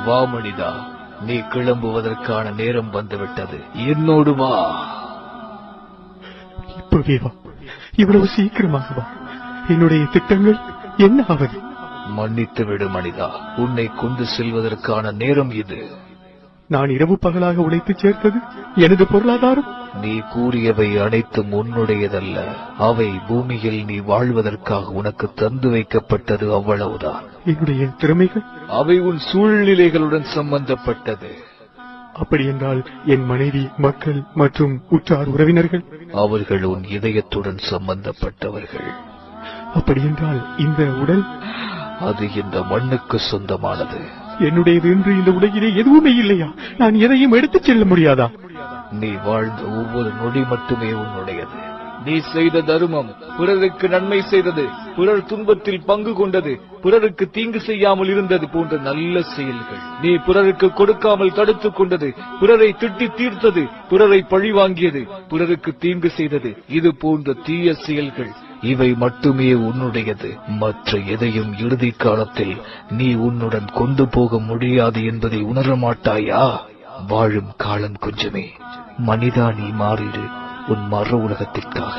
வா மனிதா, நீ கிளம்புவதற்கான நேரம் வந்துவிட்டது. என்னோடு வா. இப்பவே வா, இவ்வளவு சீக்கிரமாக வா. என்னுடைய திட்டங்கள் என்ன ஆவது? மன்னித்து விடு மனிதா, உன்னை கொண்டு செல்வதற்கான நேரம் இது. நான் இரவு பகலாக உழைத்து சேர்த்தது எனது பொருளாதாரம். நீ கூறியவை அனைத்தும் உன்னுடையதல்ல. அவை பூமியில் நீ வாழ்வதற்காக உனக்கு தந்து வைக்கப்பட்டது, அவ்வளவுதான். என்னுடைய திறமைகள்? அவை உன் சூழ்நிலைகளுடன் சம்பந்தப்பட்டது. அப்படி என்றால் என் மனைவி, மக்கள் மற்றும் உற்றார் உறவினர்கள்? அவர்கள் உன் இதயத்துடன் சம்பந்தப்பட்டவர்கள். அப்படி என்றால் இந்த உடல்? அது இந்த மண்ணுக்கு சொந்தமானது. என்னுடையது என்று இந்த உலகிலே எதுவுமே இல்லையா? நான் எதையும் எடுத்துச் செல்ல முடியாதா? நீ வாழ்ந்த ஒவ்வொரு நொடி மட்டுமே உன்னுடையது. நீ செய்த தர்மம், பிறருக்கு நன்மை செய்தது, பிறர் துன்பத்தில் பங்கு கொண்டது, பிறருக்கு தீங்கு செய்யாமல் இருந்தது போன்ற நல்ல செயல்கள், நீ பிறருக்கு கொடுக்காமல் தடுத்துக் கொண்டது, பிறரை திட்டி தீர்த்தது, பிறரை பழி வாங்கியது, பிறருக்கு தீங்கு செய்தது, இது போன்ற தீய செயல்கள், இவை மட்டுமே உன்னுடையது. மற்ற எதையும் இறுதி காலத்தில் நீ உன்னுடன் கொண்டு போக முடியாது என்பதை உணர மாட்டாயா? வாழும் காலம் கொஞ்சமே. மனிதா, நீ மாறிடு உன் மறு உலகத்திற்காக.